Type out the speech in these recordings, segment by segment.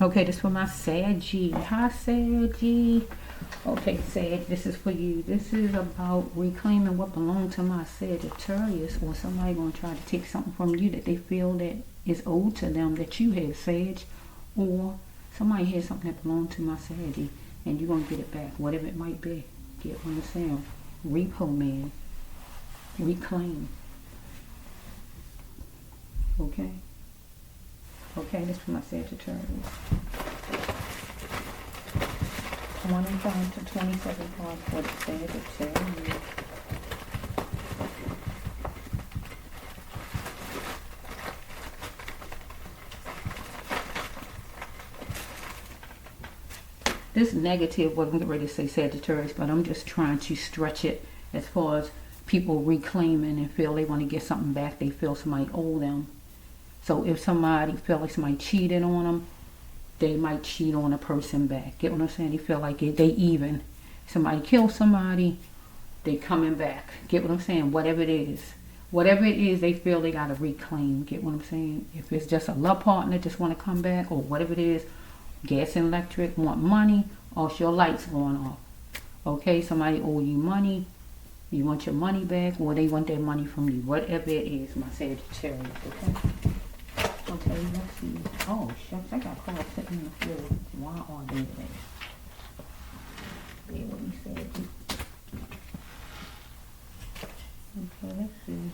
Okay, this for my Saggy. Hi, Saggy. Okay, Sag, this is for you. This is about reclaiming what belonged to my Sagittarius, or somebody gonna try to take something from you that they feel that is owed to them that you have, Sag, or somebody has something that belonged to my Saggy, and you're gonna get it back, whatever it might be. Get what I'm saying? Repo man, reclaim. Okay. Okay, this for my Sagittarius. 25 to 27 cards for the Sagittarius. This negative wasn't getting ready to say Sagittarius, but I'm just trying to stretch it as far as people reclaiming and feel they want to get something back. They feel somebody owe them. So if somebody feel like somebody cheated on them, they might cheat on a person back. Get what I'm saying? They feel like they even. Somebody kills somebody, they coming back. Get what I'm saying? Whatever it is. Whatever it is, they feel they got to reclaim. Get what I'm saying? If it's just a love partner, just want to come back, or whatever it is, gas and electric, want money, or your lights going off. Okay, somebody owe you money, you want your money back, or they want their money from you. Whatever it is, my Sagittarius, okay? Okay, let's see. Oh, shucks, I got cards sitting in the floor. Why are they there? Bear with me, Saggy. Okay, let's see.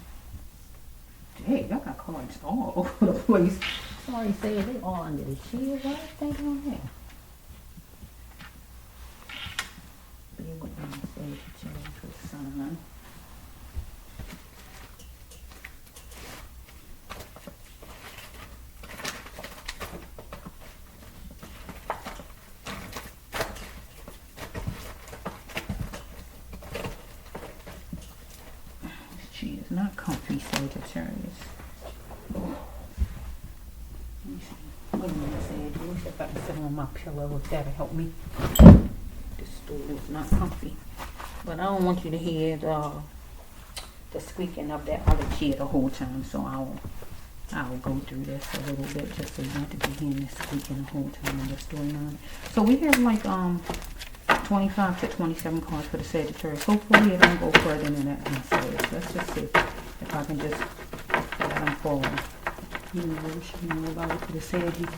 Hey, y'all got cards all over the place. Sorry, say they all under the shield. What is they doing here? Bear with me, Sagittarius for sun. She is not comfy, Sagittarius. Let me see. Wait a minute, Sagittarius. Let me see if I can sit on my pillow, if that'll help me. This stool is not comfy. But I don't want you to hear the squeaking of that other chair the whole time, so I'll go through this a little bit just so you don't have to be hearing this squeaking the whole time in the storyline. So we have like 25 to 27 cards for the Sagittarius. Hopefully it don't go further than that myself. Let's just see if I can just let them fall. You know about it for the Sagittarius.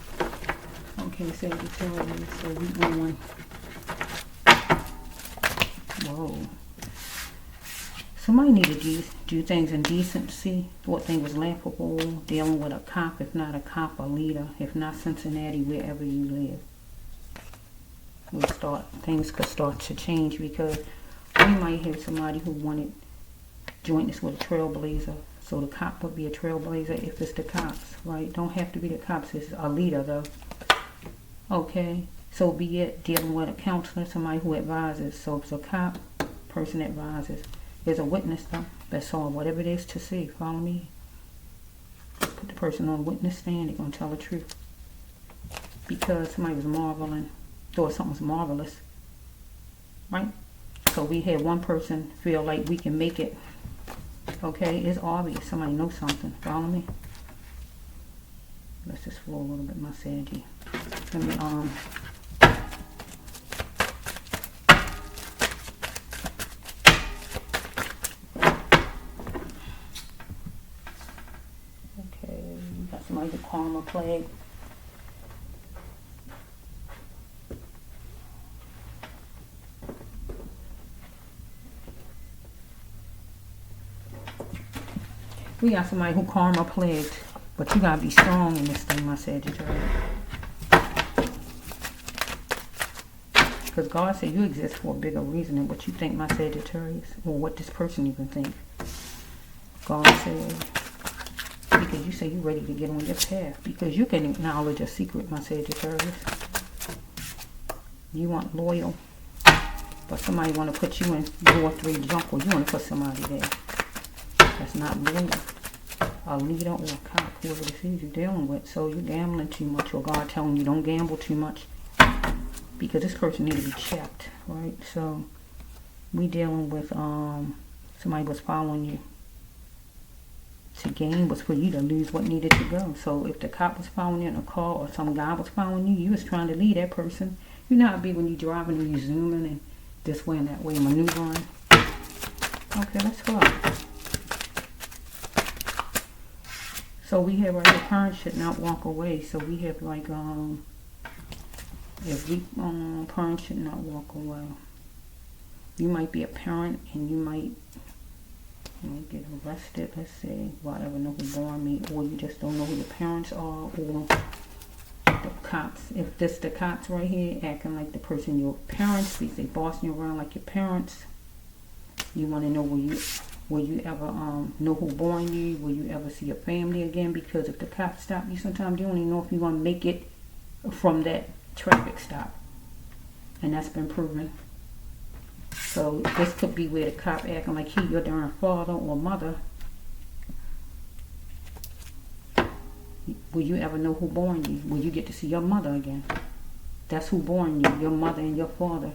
Okay, Sagittarius. So we on. Whoa. Somebody needed to do things in decency. Thought things was laughable. Dealing with a cop, if not a cop, a leader. If not Cincinnati, wherever you live. Things could start to change, because we might have somebody who wanted jointness with a trailblazer. So the cop would be a trailblazer if it's the cops, right? Don't have to be the cops. It's a leader, though. Okay. So be it dealing with a counselor, somebody who advises. So if it's a cop, person advises. There's a witness, though, that saw whatever it is to see. Follow me? Put the person on a witness stand. They're going to tell the truth. Because somebody was marveling. Thought something was marvelous, right? So we had one person feel like we can make it. Okay, it's obvious. Somebody knows something. Follow me? Let's just flow a little bit, my Saggy. Let me, okay, we got somebody with karma plague. We got somebody who karma plagued, but you gotta be strong in this thing, my Sagittarius. Because God said you exist for a bigger reason than what you think, my Sagittarius, or what this person even think. God said, because you say you're ready to get on your path, because you can acknowledge a secret, my Sagittarius. You want loyal, but somebody want to put you in door 3 junk, or you want to put somebody there that's not loyal. A leader or a cop, whoever this is you're dealing with. So you're gambling too much, or God telling you don't gamble too much, because this person need to be checked, right? So we dealing with somebody was following you. to gain was for you to lose what needed to go. So if the cop was following you in a car or some guy was following you, you was trying to leave that person. You know how it be when you driving and you zooming and this way and that way maneuvering. Okay, let's go. So we have right here, parents should not walk away. So we have like if we parents should not walk away. You might be a parent and you might get arrested, let's say, whatever, know who born me, or you just don't know who your parents are, or the cops. If this the cops right here acting like the person your parents, because they bossing you around like your parents, you want to know will you ever know who born you? Will you ever see your family again? Because if the cops stop you, sometimes you don't even know if you want to make it from that traffic stop, and that's been proven. So this could be where the cop acting like he your darn father or mother. Will you ever know who born you? Will you get to see your mother again? That's who born you, your mother and your father.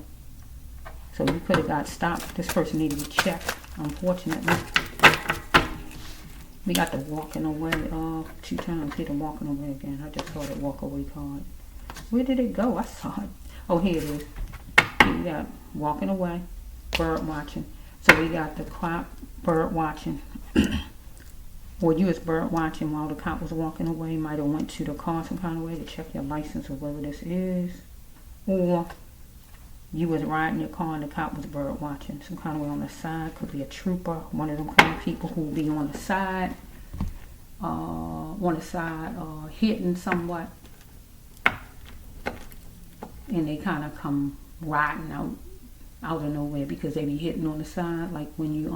So you could have got stopped. This person needed to be checked, unfortunately. We got the walking away 2 times. Hit the walking away again. I just saw that walk away card. Where did it go? I saw it. Oh, here it is. We got walking away, bird watching. So we got the cop, bird watching. Or you was bird watching while the cop was walking away. You might have went to the car some kind of way to check your license or whatever this is. Or you was riding your car and the cop was bird watching some kind of way on the side. Could be a trooper, one of them kind of people who will be on the side, hitting somewhat. And they kind of come riding out of nowhere because they be hitting on the side, like when you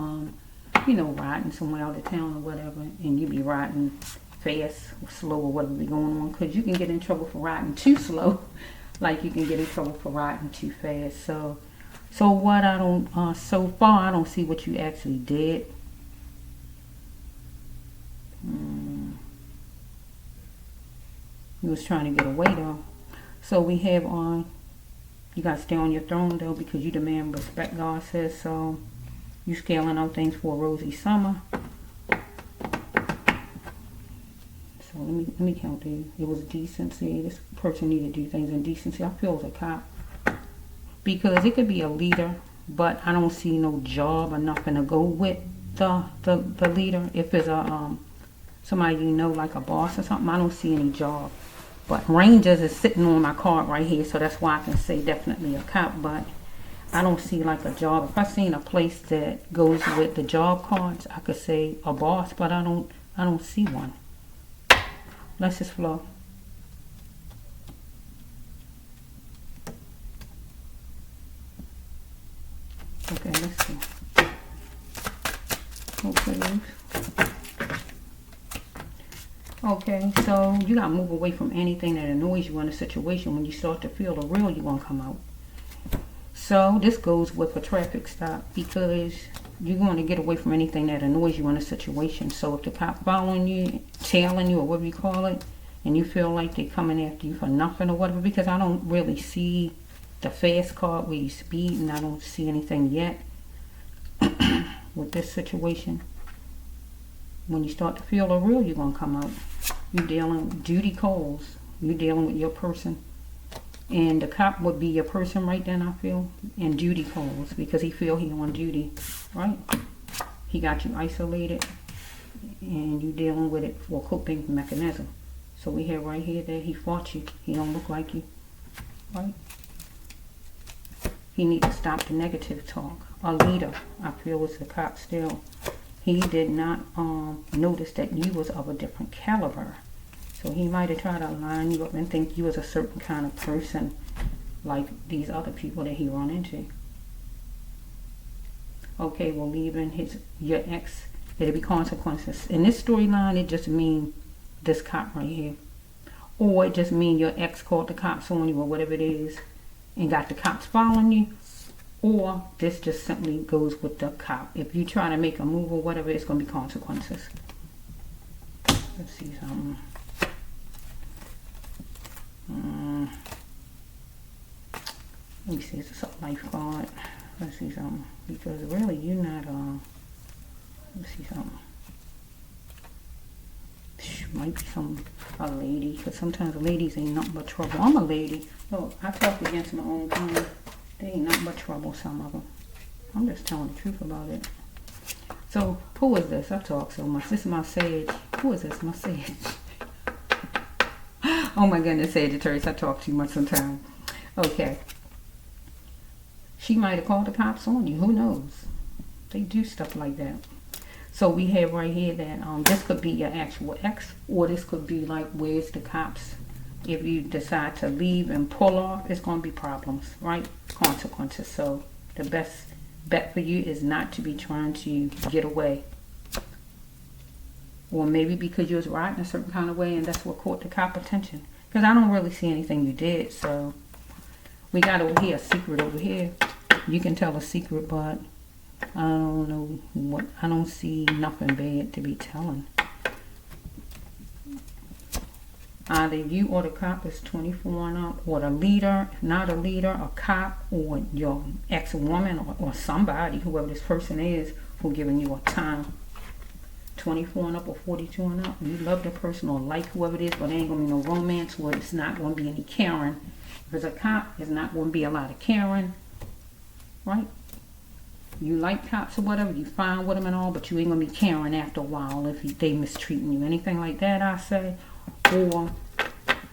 riding somewhere out of town or whatever, and you be riding fast or slow or whatever be going on, because you can get in trouble for riding too slow, like you can get in trouble for riding too fast. So what I don't so far I don't see what you actually did. You was trying to get away though. So we have you got to stay on your throne though, because you demand respect, God says. So you scaling out things for a rosy summer. So let me count these. It was decency. This person needed to do things in decency. I feel as a cop, because it could be a leader, but I don't see no job or nothing to go with the leader. If it's a somebody like a boss or something, I don't see any job. But Rangers is sitting on my card right here, so that's why I can say definitely a cop. But I don't see like a job. If I seen a place that goes with the job cards, I could say a boss, but I don't see one. Let's just flow. Okay, let's see. Okay, so you got to move away from anything that annoys you in a situation. When you start to feel the real, you're going to come out. So this goes with a traffic stop, because you're going to get away from anything that annoys you in a situation. So if the cop following you, tailing you, or whatever you call it, and you feel like they're coming after you for nothing or whatever, because I don't really see the fast card where you speed, and I don't see anything yet with this situation. When you start to feel the real, you're going to come out. You're dealing with duty calls. You're dealing with your person. And the cop would be your person right then, I feel, in duty calls, because he feel he on duty, right? He got you isolated, and you dealing with it for a coping mechanism. So we have right here that he fought you. He don't look like you, right? He need to stop the negative talk. A leader, I feel, was the cop still. He did not notice that you was of a different caliber. So he might have tried to line you up and think you was a certain kind of person, like these other people that he run into. Okay, well, leaving your ex, it'll be consequences. In this storyline, it just means this cop right here. Or it just means your ex called the cops on you or whatever it is and got the cops following you. Or this just simply goes with the cop. If you try to make a move or whatever, it's going to be consequences. Let's see something. Let me see, it's a life card. Let's see something. Because really, you're not, let's see something. Might be a lady, because sometimes ladies ain't nothing but trouble. I'm a lady. Look, I talk against my own kind. They ain't nothing but trouble, some of them. I'm just telling the truth about it. So, who is this? I talk so much. This is my Sage. Who is this? My Sage. Oh my goodness, Sagittarius. I talk too much sometimes. Okay. She might have called the cops on you. Who knows? They do stuff like that. So we have right here that this could be your actual ex, or this could be like, where's the cops? If you decide to leave and pull off, it's going to be problems, right? Consequences. So the best bet for you is not to be trying to get away. Or maybe because you was riding a certain kind of way and that's what caught the cop attention. Because I don't really see anything you did. So we got over here a secret over here. You can tell a secret, but I don't know what. I don't see nothing bad to be telling. Either you or the cop is 24 and up, or the leader, not a leader, a cop, or your ex-woman, or somebody, whoever this person is, who giving you a time. 24 and up or 42 and up. You love the person or like whoever it is, but there ain't going to be no romance, or it's not going to be any caring. Because a cop, there's not going to be a lot of caring, right? You like cops or whatever, you fine with them and all, but you ain't going to be caring after a while if they mistreating you. Anything like that, I say. Or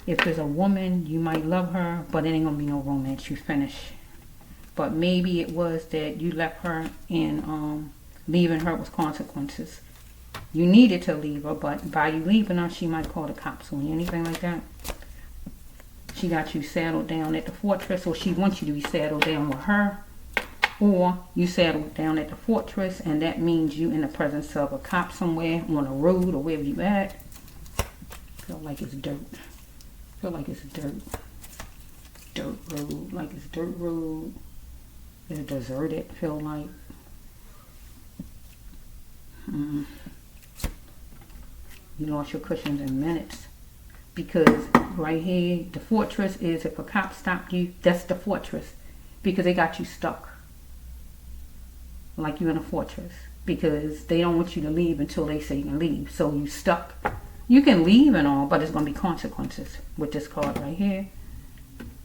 if there's a woman, you might love her, but it ain't going to be no romance. You finish. But maybe it was that you left her and leaving her was consequences. You needed to leave her, but by you leaving her, she might call the cops on you. Anything like that. She got you settled down at the fortress, or she wants you to be settled down with her. Or you settled down at the fortress, and that means you in the presence of a cop somewhere on a road or wherever you at. Feel like it's dirt. Feel like it's dirt. Dirt road. Like it's dirt road. It's deserted. Feel like. You lost your cushions in minutes. Because right here, the fortress is, if a cop stopped you, that's the fortress. Because they got you stuck. Like you're in a fortress. Because they don't want you to leave until they say you can leave. So you stuck. You can leave and all, but there's going to be consequences with this card right here.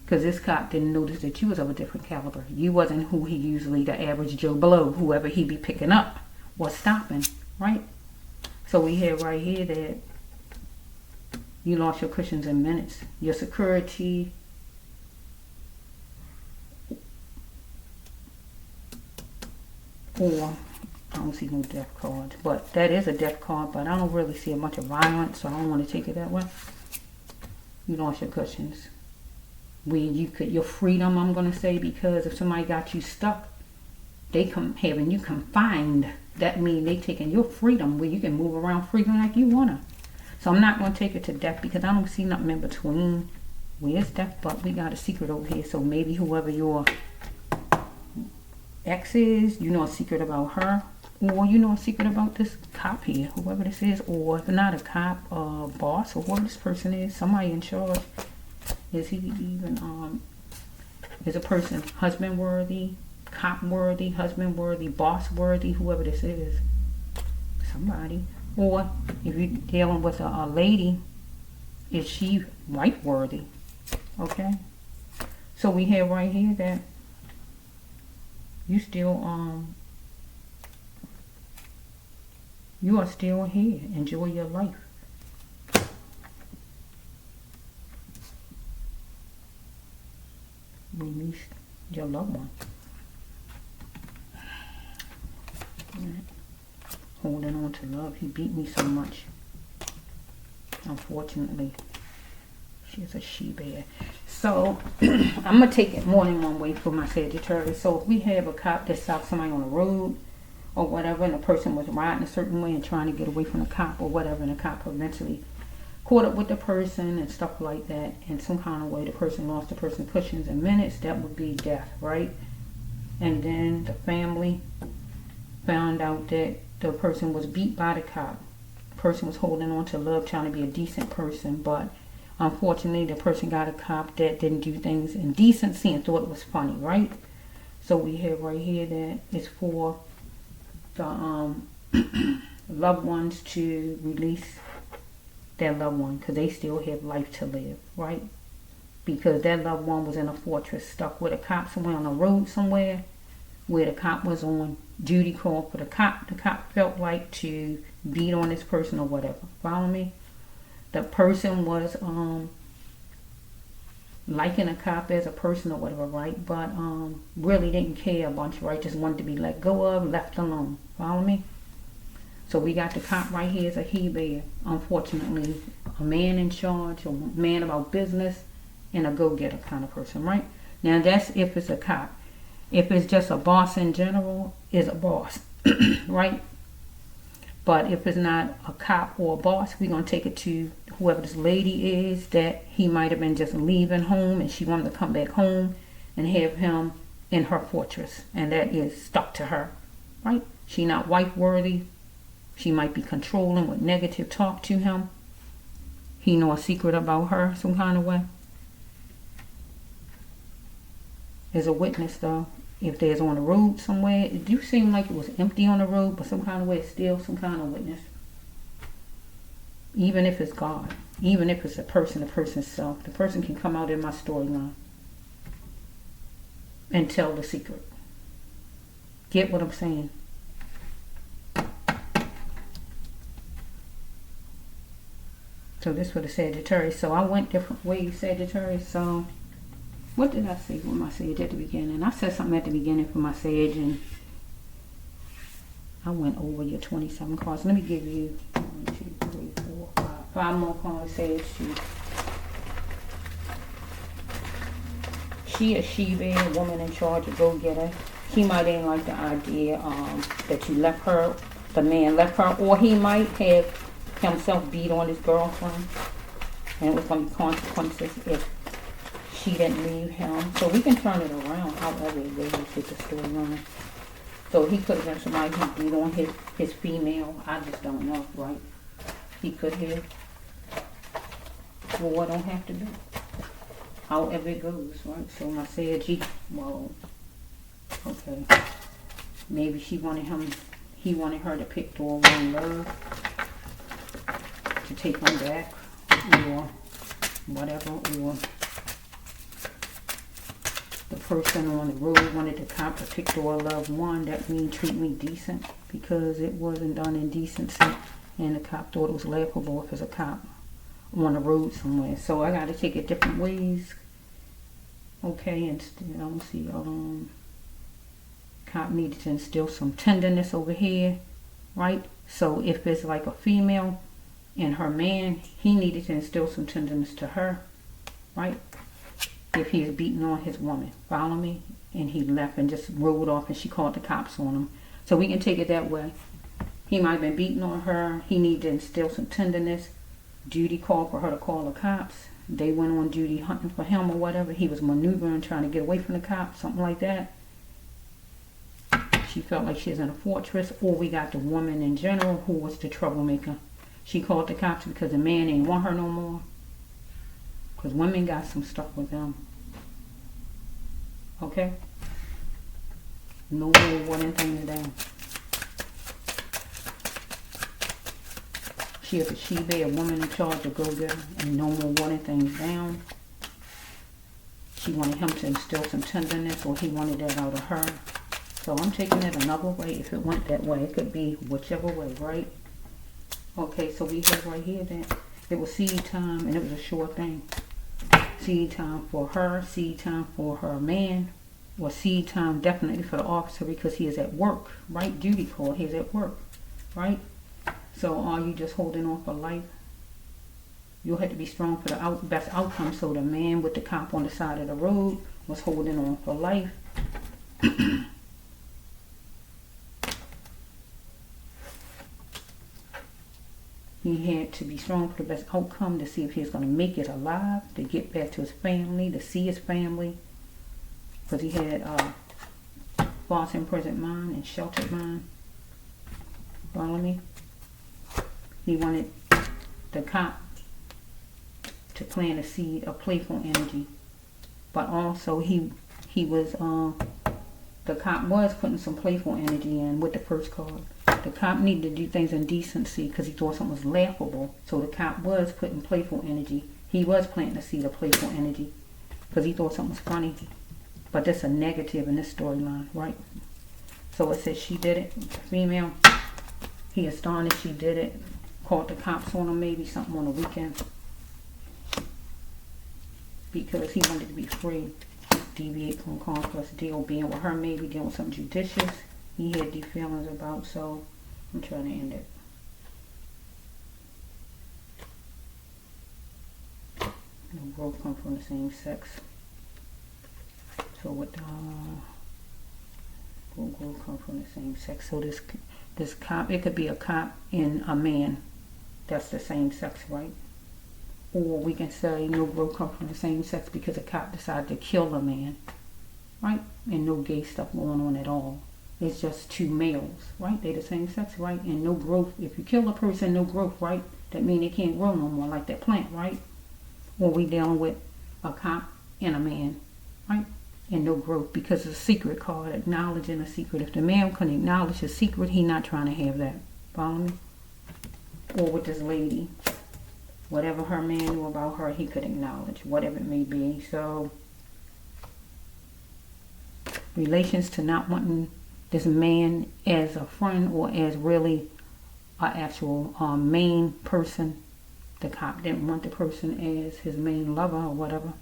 Because this cop didn't notice that you was of a different caliber. You wasn't who he usually, the average Joe Blow, whoever he be picking up or stopping, right? So we have right here that you lost your cushions in minutes. Your security. Or, I don't see no death card. But that is a death card, but I don't really see much of violence, so I don't want to take it that way. You lost your cushions. Where you could, your freedom, I'm going to say, because if somebody got you stuck, they having you confined. That means they taking your freedom where you can move around freely like you want to. So I'm not going to take it to death because I don't see nothing in between. Where's death? But we got a secret over here. So maybe whoever your ex is, you know a secret about her. Or you know a secret about this cop here, whoever this is. Or if not a cop, boss, or whoever this person is, somebody in charge. Is he even, is a person husband worthy? Cop worthy, husband worthy, boss worthy, whoever this is, somebody. Or if you're dealing with a lady, is she wife worthy? Okay, so we have right here that you still you are still here. Enjoy your life. Release your loved one. Holding on to love. He beat me so much. Unfortunately, she's a she-bear. So I'm gonna take it more than one way for my Sagittarius. So if we have a cop that stopped somebody on the road or whatever, and the person was riding a certain way and trying to get away from the cop or whatever, and the cop eventually caught up with the person and stuff like that, in some kind of way the person lost the person cushions in minutes, that would be death, right? And then the family found out that the person was beat by the cop. The person was holding on to love, trying to be a decent person, but unfortunately the person got a cop that didn't do things in decency and thought it was funny, right? So we have right here that it's for the loved ones to release their loved one, because they still have life to live, right? Because their loved one was in a fortress, stuck with a cop somewhere on a road somewhere, where the cop was on duty call for the cop. The cop felt like to beat on this person or whatever. Follow me? The person was liking a cop as a person or whatever, right? But really didn't care a bunch, right? Just wanted to be let go of, left alone. Follow me? So we got the cop right here as a he-bear. Unfortunately, a man in charge, a man about business, and a go-getter kind of person, right? Now that's if it's a cop. If it's just a boss in general, is a boss, right? But if it's not a cop or a boss, we're going to take it to whoever this lady is, that he might have been just leaving home and she wanted to come back home and have him in her fortress. And that is stuck to her, right? She not wife worthy. She might be controlling with negative talk to him. He know a secret about her some kind of way. As a witness though, if there's on the road somewhere, it do seem like it was empty on the road, but some kind of way it's still some kind of witness. Even if it's God, even if it's a person, the person's self, the person can come out in my storyline and tell the secret. Get what I'm saying? So this for the Sagittarius. So I went different ways, Sagittarius. So what did I say with my Sage at the beginning? I said something at the beginning for my Sage, and I went over your 27 cards. Let me give you 1, 2, 3, 4, 5 more cards, Sage. She a she-bear, woman in charge, a go-getter. She might ain't like the idea that you left her, the man left her, or he might have himself beat on his girlfriend, and it was going to be consequences if she didn't leave him. So we can turn it around however it goes with the storyline. So he could have been somebody who beat on his female. I just don't know, right? He could have. Well, what don't have to be. However it goes, right? So I said, gee, well, okay. Maybe he wanted her to pick the wrong love, to take him back, or whatever, or the person on the road wanted the cop to pick door love one. That means treat me decent, because it wasn't done in decency, and the cop thought it was laughable if it's a cop on the road somewhere. So I got to take it different ways. Okay, and I don't see. Cop needed to instill some tenderness over here, right? So if it's like a female and her man, he needed to instill some tenderness to her, right? If he is beating on his woman, follow me? And he left and just rode off, and she called the cops on him. So we can take it that way. He might have been beating on her. He needed to instill some tenderness. Duty called for her to call the cops. They went on duty hunting for him or whatever. He was maneuvering, trying to get away from the cops, something like that. She felt like she was in a fortress. Or we got the woman in general who was the troublemaker. She called the cops because the man ain't want her no more. Because women got some stuff with them. Okay? No more wanting things down. She is a she-bear, a woman in charge, a go-getter, and no more wanting things down. She wanted him to instill some tenderness, or he wanted that out of her. So I'm taking it another way. If it went that way, it could be whichever way, right? Okay, so we have right here that it was seed time, and it was a short thing. Seed time for her, seed time for her man, or seed time definitely for the officer because he is at work, right? Duty call, he's at work, right? So are you just holding on for life? You'll have to be strong for the best outcome. So the man with the cop on the side of the road was holding on for life. He had to be strong for the best outcome to see if he was going to make it alive, to get back to his family, to see his family. Because he had false imprisoned mind and sheltered mind. Follow me? He wanted the cop to plant a seed of playful energy. But also he was the cop was putting some playful energy in with the first card. The cop needed to do things in decency because he thought something was laughable. So the cop was putting playful energy. He was planting the seed of playful energy because he thought something was funny. But that's a negative in this storyline, right? So it says she did it. Female. He astonished she did it. Called the cops on him, maybe something on the weekend. Because he wanted to be free. Deviate from conquest, deal being with her, maybe dealing with something judicious he had these feelings about, so I'm trying to end it. No growth come from the same sex. So with growth come from the same sex. So this cop, it could be a cop and a man that's the same sex, right? Or we can say no growth come from the same sex because a cop decided to kill a man, right? And no gay stuff going on at all. It's just two males, right? They're the same sex, right? And no growth. If you kill a person, no growth, right? That means they can't grow no more like that plant, right? Or we dealing with a cop and a man, right? And no growth because it's a secret card, acknowledging a secret. If the man can acknowledge a secret, he not trying to have that. Follow me? Or with this lady. Whatever her man knew about her, he could acknowledge, whatever it may be. So, relations to not wanting this man as a friend or as really an actual main person. The cop didn't want the person as his main lover or whatever.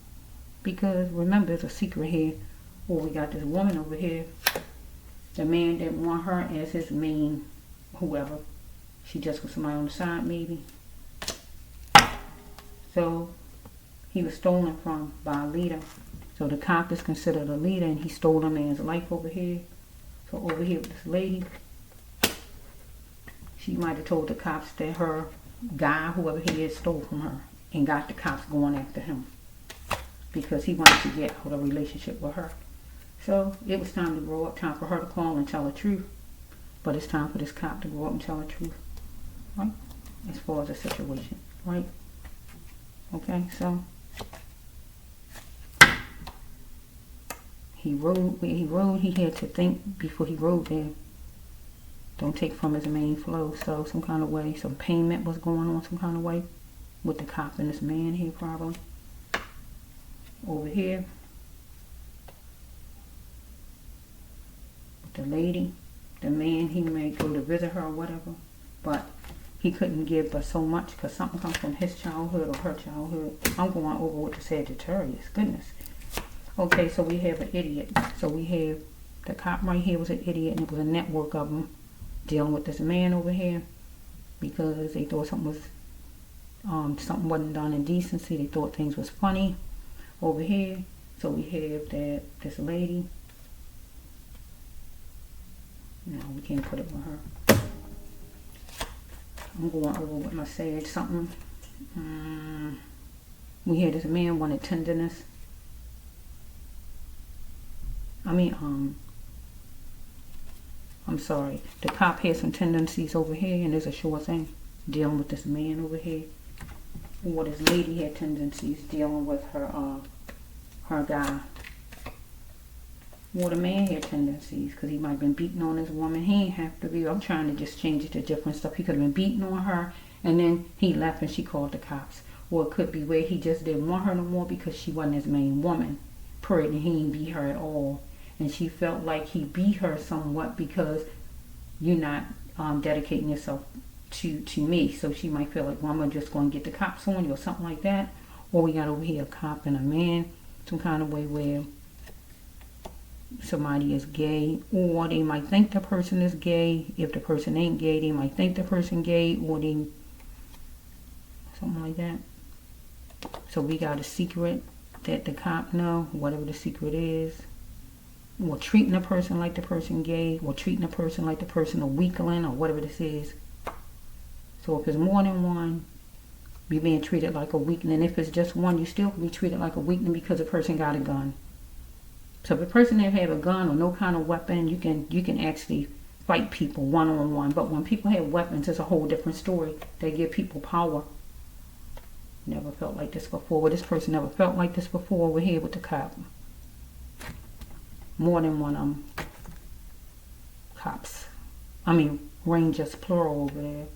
Because, remember, it's a secret here. Or we got this woman over here. The man didn't want her as his main whoever. She just was somebody on the side, maybe. So, he was stolen from by a leader. So the cop is considered a leader and he stole a man's life over here. So over here with this lady, she might have told the cops that her guy, whoever he is, stole from her. And got the cops going after him. Because he wanted to get out of a relationship with her. So it was time to grow up, time for her to call and tell the truth. But it's time for this cop to grow up and tell the truth. Right? As far as the situation. Right? Okay, so he rode where he rode. He had to think before he rode there. Don't take from his main flow. So some kind of way, some payment was going on some kind of way with the cop and this man here probably. Over here, the lady, the man, he may go to visit her or whatever, but he couldn't give but so much because something comes from his childhood or her childhood. I'm going over with the Sagittarius. Goodness. Okay, so we have an idiot. So we have the cop right here was an idiot, and it was a network of them dealing with this man over here because they thought something wasn't done in decency. They thought things was funny over here. So we have that this lady. No, we can't put it with her. I'm going over with my Sage something. We had this man wanted tenderness. I'm sorry. The cop had some tendencies over here, and there's a sure thing dealing with this man over here. Or this lady had tendencies dealing with her guy. Or the man had tendencies because he might have been beating on his woman. He didn't have to be. I'm trying to just change it to different stuff. He could have been beating on her and then he left and she called the cops. Or it could be where he just didn't want her no more because she wasn't his main woman. Period. And he didn't beat her at all. And she felt like he beat her somewhat because you're not dedicating yourself to me. So she might feel like, well, I'm just going to get the cops on you or something like that. Or we got over here a cop and a man. Some kind of way where somebody is gay, or they might think the person is gay. If the person ain't gay, they might think the person gay, or they something like that. So we got a secret that the cop know, whatever the secret is, or treating a person like the person gay, or treating a person like the person a weakling, or whatever this is. So if it's more than one, you're being treated like a weakling. If it's just one, you still can be treated like a weakling because the person got a gun. So if a person that have a gun or no kind of weapon, you can actually fight people one-on-one. But when people have weapons, it's a whole different story. They give people power. Never felt like this before. Well, this person never felt like this before. We're here with the cop. More than one of them. cops. I mean, rangers, plural over there.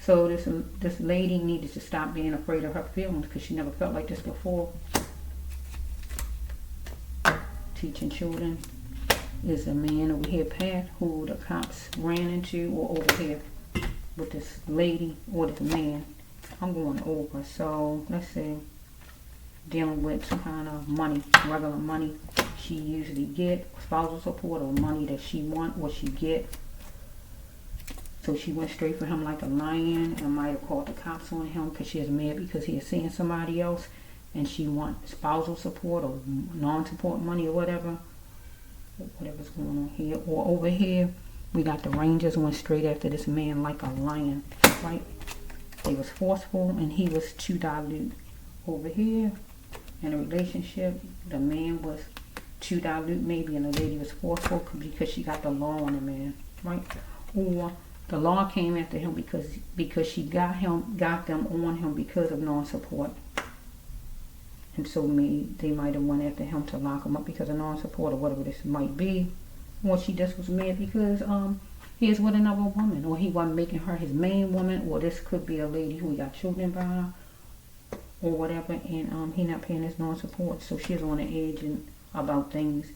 So this lady needed to stop being afraid of her feelings because she never felt like this before. Teaching children is a man over here, Pat, who the cops ran into, or over here with this lady or this man. I'm going over. So let's see. Dealing with some kind of money, regular money she usually get, spousal support, or money that she want or she get. So she went straight for him like a lion and might have called the cops on him because she is mad because he is seeing somebody else and she wants spousal support or non-support money or whatever's going on here. Or over here, we got the Rangers went straight after this man like a lion, right? They was forceful and he was too dilute. Over here, in a relationship, the man was too dilute maybe and the lady was forceful because she got the law on the man, right? Or the law came after him because she got them on him because of non-support. And so they might have went after him to lock him up because of non-support or whatever this might be. Or she just was mad because he is with another woman, or he wasn't making her his main woman, or this could be a lady who got children by her or whatever, and he not paying his non-support. So she's on the edge about things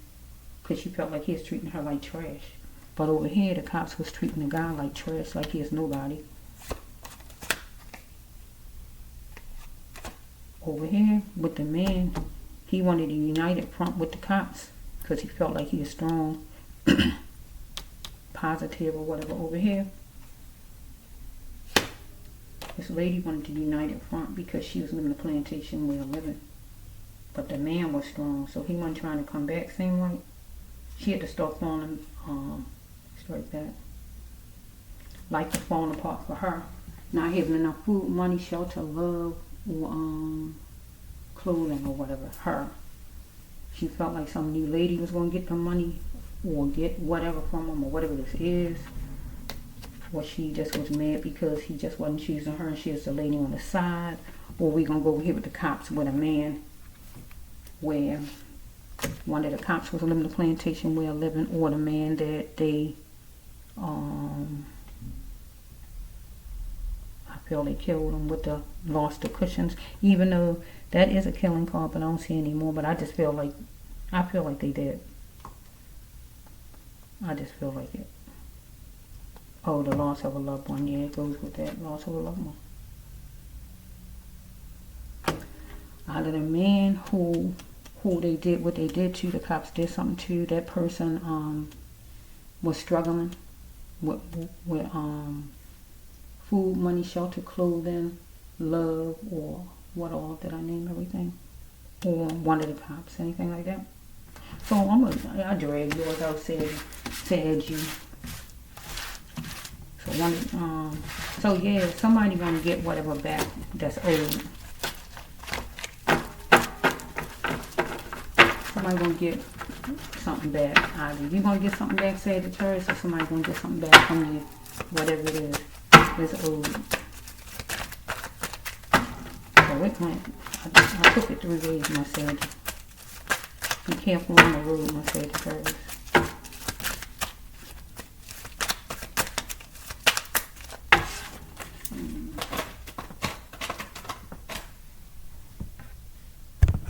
because she felt like he was treating her like trash. But over here, the cops was treating the guy like trash, like he is nobody. Over here, with the man, he wanted a united front with the cops because he felt like he was strong, positive or whatever. Over here, this lady wanted a united front because she was living the plantation way of living. But the man was strong, so he wasn't trying to come back same way. She had to start falling straight back. Life was falling apart for her. Not having enough food, money, shelter, love, or clothing or whatever. Her. She felt like some new lady was going to get the money or get whatever from him or whatever this is. Or she just was mad because he just wasn't choosing her and she was the lady on the side. Or we going to go over here with the cops with a man where one of the cops was living the plantation way of living, or the man that they I feel they killed him with the lost the cushions, even though that is a killing card, but I don't see anymore. But I feel like they did. I just feel like it. Oh, the loss of a loved one. Yeah, it goes with that. Loss of a loved one. Out of the man who they did what they did to, the cops did something to, that person was struggling with food, money, shelter, clothing, love, or what all, did I name everything? Or one of the cops, anything like that? So I drag yours out, said you. So yeah, somebody gonna get whatever back that's owed. Somebody gonna get something back. Either you gonna get something back, Sagittarius, or somebody gonna get something back from you, whatever it is that's owed. So it went. I took it 3 ways, my Sag. Be careful on the road, my Sagittarius.